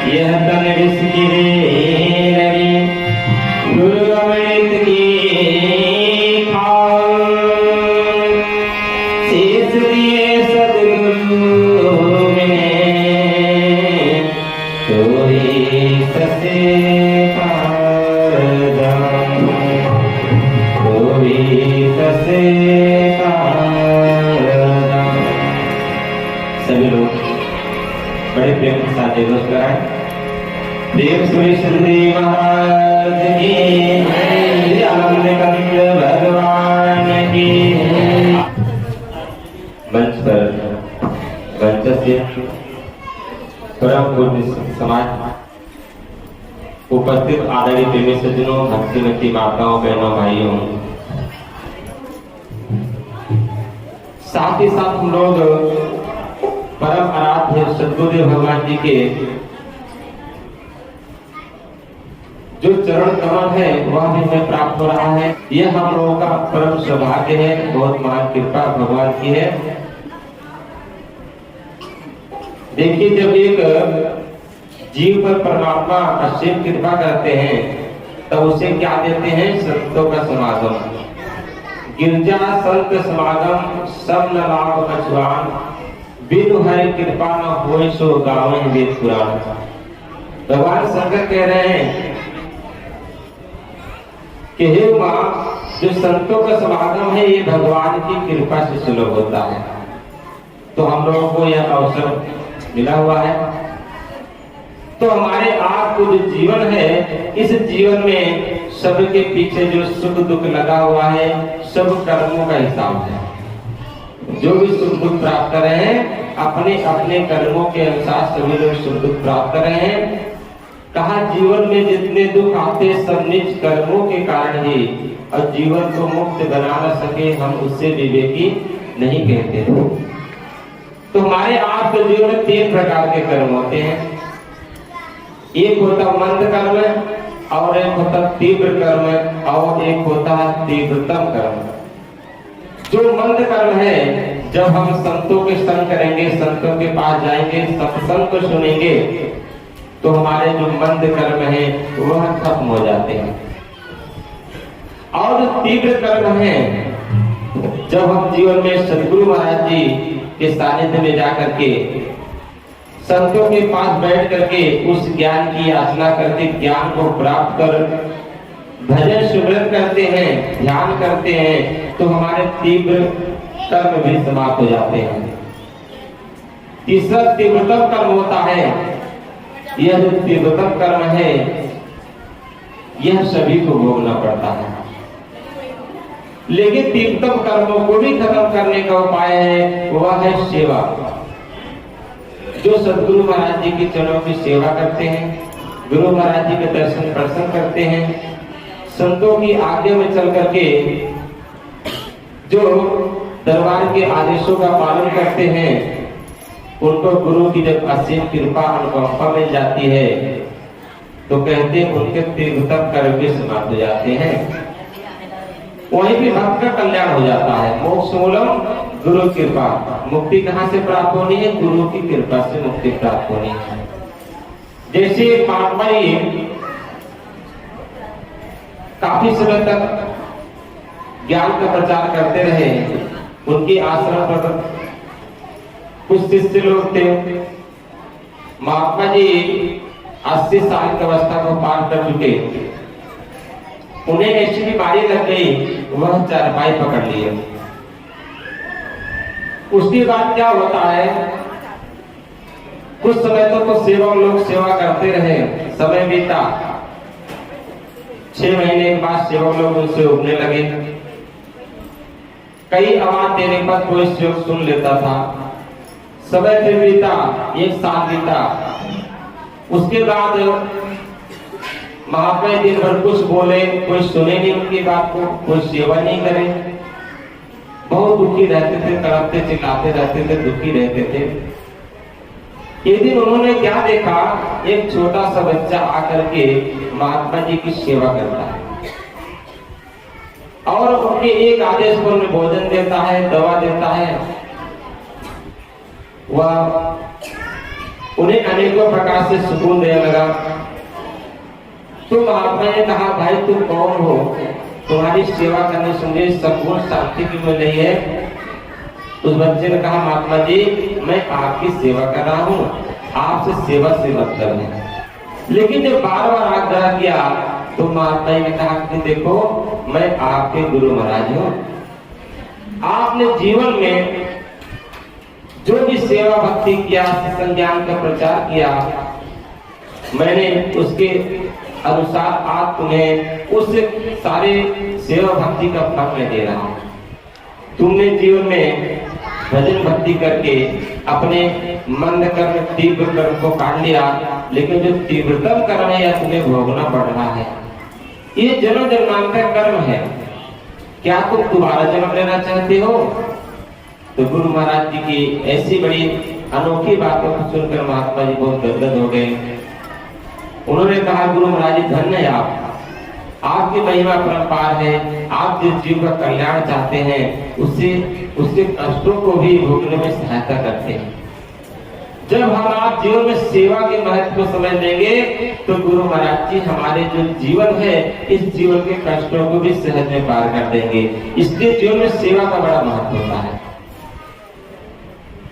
यह तन विष गिरे रवि गुरु अमृत की खाओ शीश दिए सदगुरु में कोई ससे पारदम कोई ससे पारदम। सभी लोग बड़े प्रेम के साथ जय कराएं। देव सुरेश्वरी महाराज की जय, आनंद कंद भगवान की। मंच पर वंचस्य परम पूज्य समाज उपस्थित आदरणीय प्रेमी सज्जनों, भक्तिमती माताओं, बहनों, भाइयों, साथ ही साथ हम लोग परम आराध्य सद्गुरुदेव भगवान जी के जो चरण कमल है वह भी हमें प्राप्त हो रहा है। यह हम लोगों का परम सौभाग्य है, बहुत महान कृपा भगवान की है। देखिए, जब एक जीव पर परमात्मा असीम कृपा करते हैं तब उसे क्या देते हैं? संतों का समागम। गिरजा संत समागम सब न लाभ बचवान, बिनु हरि कृपा न होय सो गावें वेद पुराण। भगवान शंकर कह रहे हैं कि हे मां, जो संतों का समागम है ये भगवान की कृपा से सुलभ होता है। तो हम लोगों को यह अवसर मिला हुआ है। तो हमारे आपको जो जीवन है, इस जीवन में सबके पीछे जो सुख दुख लगा हुआ है, सब कर्मों का हिसाब है। जो भी सुख दुख प्राप्त कर रहे हैं, अपने अपने कर्मों के अनुसार सभी लोग सुख दुख प्राप्त कर रहे हैं। कहा जीवन में जितने दुख आते सब निज कर्मों के कारण ही, और जीवन को मुक्त बना न सके हम उससे विवेकी नहीं कहते। तो हमारे आपके जीवन में 3 प्रकार के कर्म होते हैं। एक होता मंद कर्म और एक होता तीव्र कर्म और एक होता तीव्रतम कर्म। जो मंद कर्म है, जब हम संतों के संग करेंगे, संतों के पास जाएंगे, सत्संग को सुनेंगे, तो हमारे जो मंद कर्म है वह खत्म हो जाते हैं। और तीव्र कर्म है, जब हम जीवन में सद्गुरु महाराज जी के सानिध्य में जाकर के, संतों के पास बैठ करके उस ज्ञान की याचना करके ज्ञान को प्राप्त कर भजन सुमरन करते हैं, ध्यान करते हैं, तो हमारे तीव्र कर्म भी समाप्त हो जाते हैं। तीसरा तीव्रतम कर्म होता है। यह जो तीव्रतम कर्म है, यह सभी को भोगना पड़ता है। लेकिन तीव्रतम कर्मों को भी खत्म करने का उपाय है, वह है सेवा। जो सद्गुरु महाराज जी के चरणों की सेवा करते हैं, गुरु महाराज जी के दर्शन प्रसन्न करते हैं, संतों की आज्ञा में चल करके जो दरबार के आदेशों का पालन करते हैं, उनको गुरु की जब असीम कृपा अनुकंपा मिल जाती है, तो कहते हैं उनके तीव्रतम कर्म भी समाप्त हो जाते हैं। वहीं भी भक्त का कल्याण हो जाता है। मोक्ष मूलम गुरु कृपा। मुक्ति कहाँ से प्राप्त होनी है? गुरु की कृपा से मुक्ति प्राप्त होनी है। जैसे महात्मा जी काफी समय तक ज्ञान का प्रचार करते रहे, उनके आश्रम पर कुछ शिष्य लोग थे। महात्मा जी 80 साल की अवस्था को पार कर चुके, उन्हें ऐसी बीमारी लग गई, वह चारपाई पकड़ लिए। उसके बाद क्या होता है, कुछ समय तक तो सेवक लोग सेवा करते रहे, समय बीता। 6 महीने के बाद सेवक लोग उनसे उबने लगे। कई आवाज देने पर कोई सेवक सुन लेता था। समय फिर बीता, 1 साल बीता। उसके बाद महात्मा दिन भर कुछ बोले, कोई सुने नहीं उनकी बात को, कोई सेवा नहीं करे। बहुत दुखी रहते थे, तड़पते चिल्लाते रहते थे, दुखी रहते थे। एक दिन उन्होंने क्या देखा, एक छोटा सा बच्चा आकर के महात्मा जी की सेवा करता है और उनके एक आदेश पर उन्हें भोजन देता है, दवा देता है। वह उन्हें अनेकों प्रकार से सुकून देने लगा। तो महात्मा ने कहा, भाई तुम कौन हो? तुम्हारी सेवा करने से मुझे संपूर्ण शांति की मिल रही है। उस बच्चे ने कहा, महात्मा जी मैं आपकी सेवा कर रहा हूँ, आपसे सेवा से मतलब है। लेकिन जब बार बार आग्रह किया तो महात्मा जी ने कहा कि देखो मैं आपके गुरु महाराज हूँ, आपने जीवन में जो भी सेवा भक्ति किया, संज्ञान का प्रचार किया, मैंने उसके अनुसार आज तुम्हें उस सारे सेवा भक्ति का फल मैं दे रहा हूँ। तुमने जीवन में भजन भक्ति करके अपने मंद कर्म तीव्र कर्म को काट लिया, लेकिन जो तीव्रतम कर्म है यह तुम्हें भोगना पड़ रहा है। ये जन्म जन्मांतर कर्म है। क्या तुम दोबारा जन्म लेना चाहते हो? तो गुरु महाराज जी की ऐसी बड़ी अनोखी बातों को सुनकर महात्मा जी बहुत गदगद हो गए। उन्होंने कहा, गुरु महाराज जी धन्य है आप, आपकी महिमा परंपार है। आप जिस जीव का कल्याण चाहते हैं उसके कष्टों को भी भोगने में सहायता करते हैं। जब हम आप जीवन में सेवा के महत्व को समझ लेंगे तो गुरु महाराज जी हमारे जो जीवन है इस जीवन के कष्टों को भी सहज में पार कर देंगे। इसलिए जीवन में सेवा का बड़ा महत्व होता है।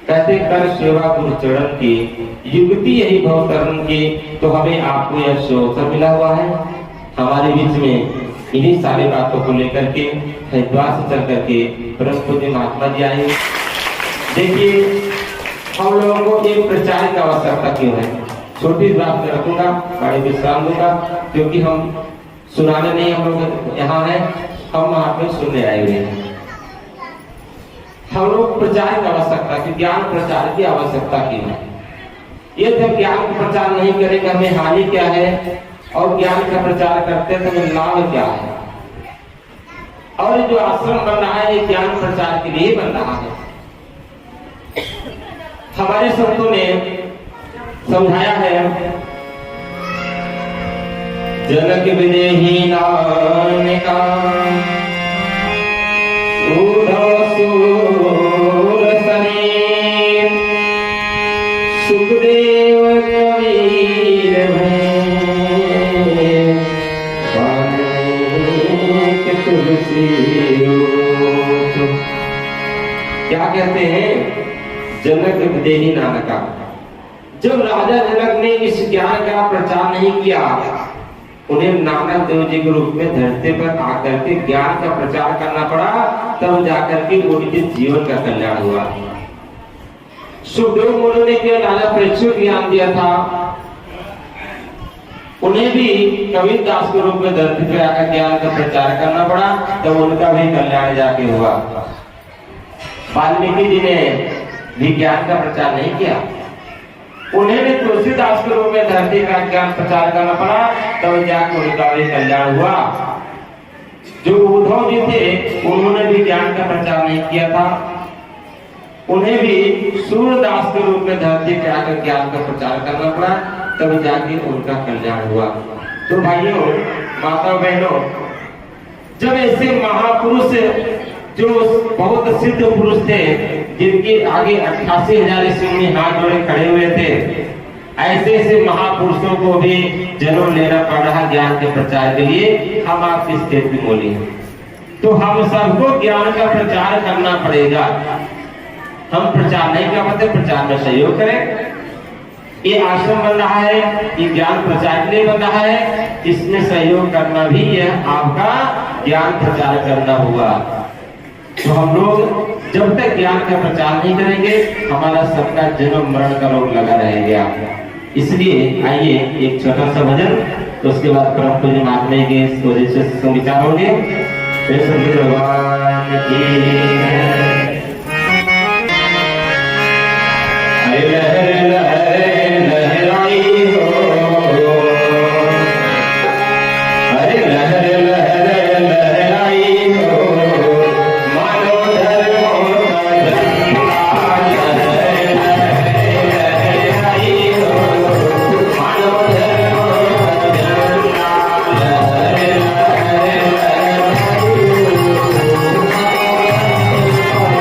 कहते कर सेवा गुरु चरण की, युक्ति यही भव तरण की। तो हमें आपको यह अवसर मिला हुआ है हमारे बीच में इन्हीं सारी बातों को लेकर के हरिद्वार से चल करके परम पूज्य महात्मा जी आए। देखिए हम लोगों को एक प्रचार की आवश्यकता क्यों है? छोटी बात में रखूंगा, बड़े विश्राम दूंगा, क्योंकि हम सुनाने नहीं हम लोग यहाँ है, हम वहां पे सुनने आए हुए हैं। हम लोग प्रचार की आवश्यकता की, ज्ञान प्रचार की आवश्यकता क्यों है? ये जब ज्ञान का प्रचार नहीं करेंगे हमें हानि क्या है, और ज्ञान का प्रचार करते हैं तो हमें लाभ क्या है? और जो आश्रम बन रहा है ये ज्ञान प्रचार के लिए बन रहा है। हमारे संतों ने समझाया है, जनक विदेही नानका सुखदेव कबीर क्या कहते हैं? जनक विदेही नानका। जब राजा जनक ने इस ज्ञान का प्रचार नहीं किया, उन्हें नानक देव जी के रूप में धरती पर आकर के ज्ञान का प्रचार करना पड़ा, तब जाकर के उनके जीवन का कल्याण हुआ। सुखदेव मुनि ने केवल राजा परीक्षित को ज्ञान दिया था, उन्हें भी कबीर दास के रूप में धरती पर आकर ज्ञान का प्रचार करना पड़ा, तब उनका भी कल्याण जाके हुआ। वाल्मीकि जी ने भी ज्ञान का प्रचार नहीं किया, उन्हें भी तुलसीदास के रूप में धरती का ज्ञान प्रचार करना पड़ा, तब जाकर उनका भी कल्याण हुआ। जो उद्धव जी थे उन्होंने भी ज्ञान का प्रचार नहीं किया था, उन्हें भी सूरदास के रूप में धरती पे आकर ज्ञान का प्रचार करना पड़ा, तब जाके उनका कल्याण हुआ। तो भाइयों माता बहनों, जब ऐसे महापुरुष जो बहुत सिद्ध पुरुष थे, जिनके आगे 88,000 ऋषि मुनि हाथ जोड़े खड़े हुए थे, ऐसे ऐसे महापुरुषों को भी जन्म लेना पड़ रहा ज्ञान के प्रचार के लिए। हम आपकी स्थिति बोली है तो हम सबको ज्ञान का प्रचार करना पड़ेगा। हम प्रचार नहीं कर पाते, प्रचार में सहयोग करें। ये आश्रम बन रहा है, ये ज्ञान प्रचार के लिए बन रहा है, इसमें सहयोग करना भी यह आपका ज्ञान प्रचार करना होगा। तो हम लोग जब तक ज्ञान का प्रचार नहीं करेंगे, हमारा सबका जन्म मरण का रोग लगा रहेगा। इसलिए आइए एक छोटा सा भजन, तो उसके बाद परम पूज्य महात्मा के सुविचार होंगे। भगवान की लहर लहर लहराई हो, अरे लहर लहर लहराई हो, मानो धर्मों का झंडा लहर लहराई हो, मानो धर्मों का झंडा लहर लहराई हो।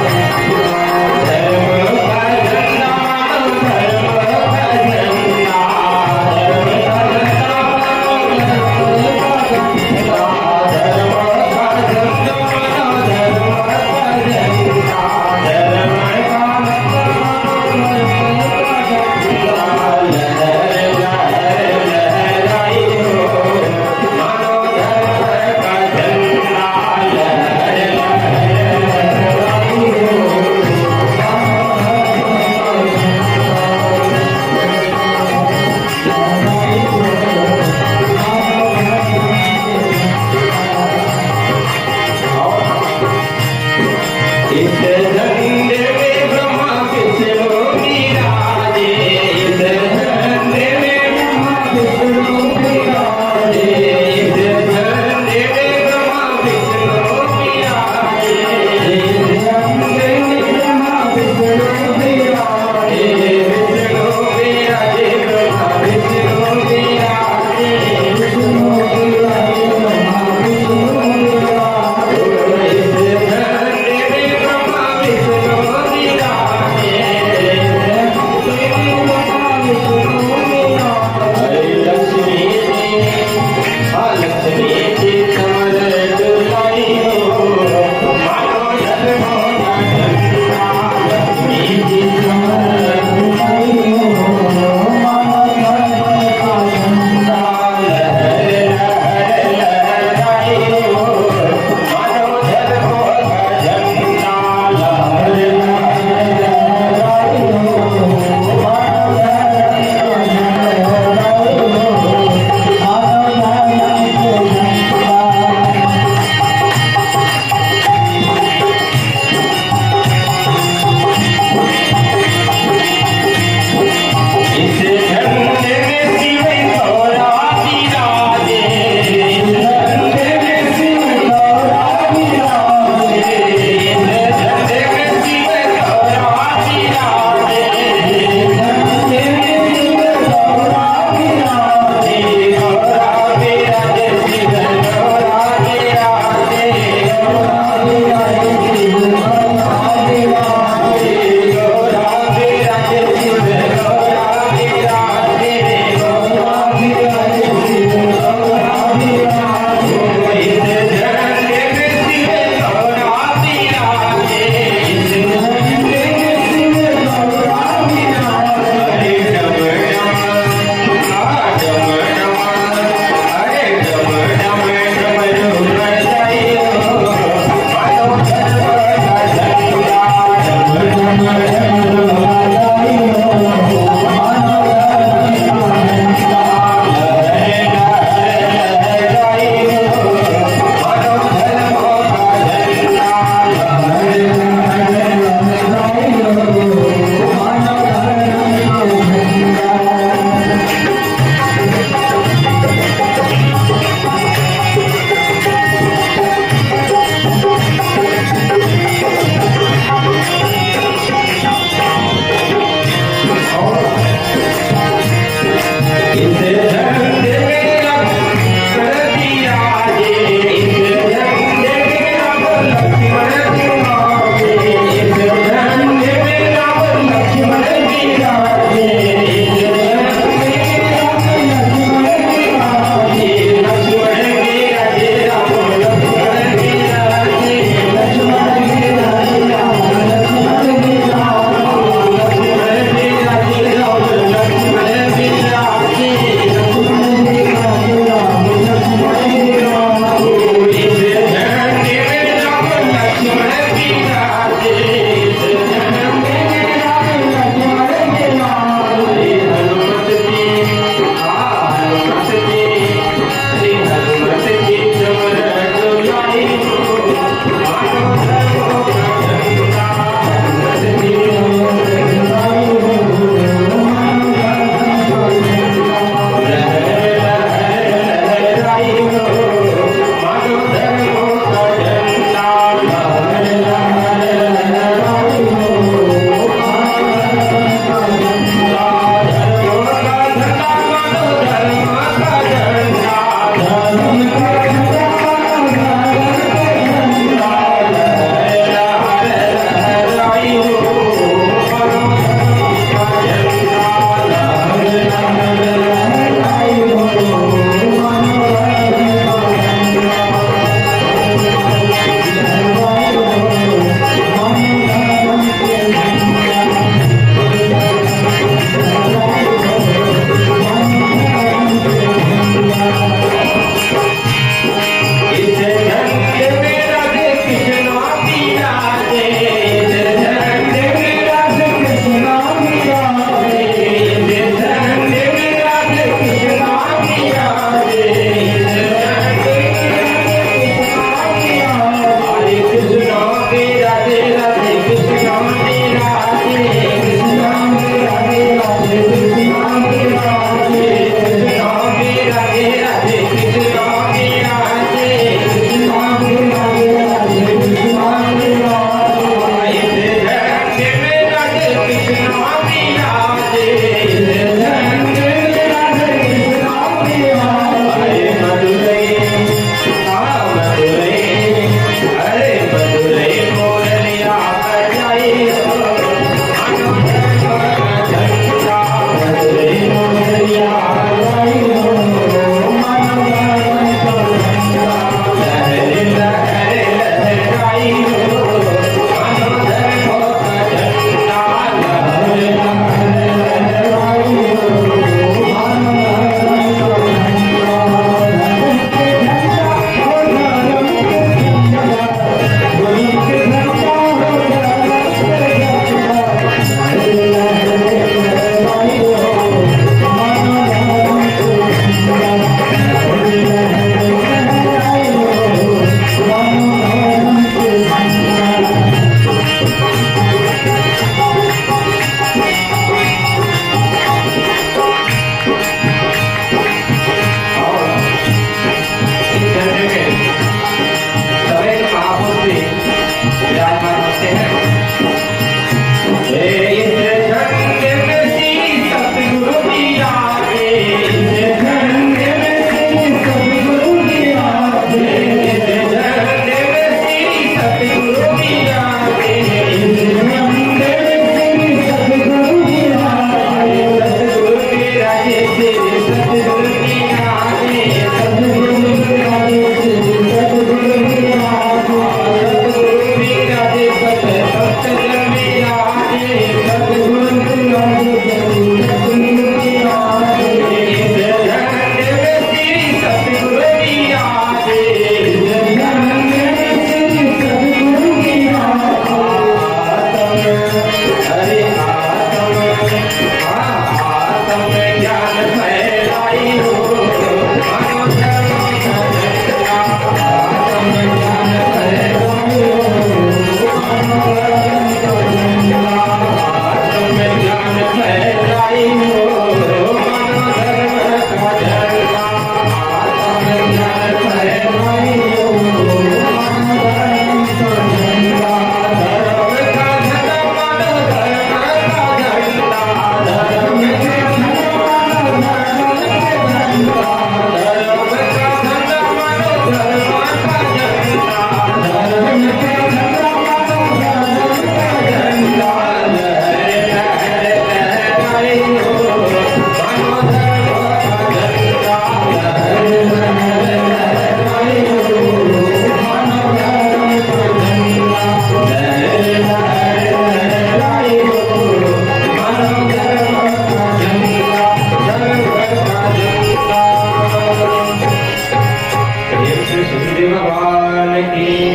भगवान की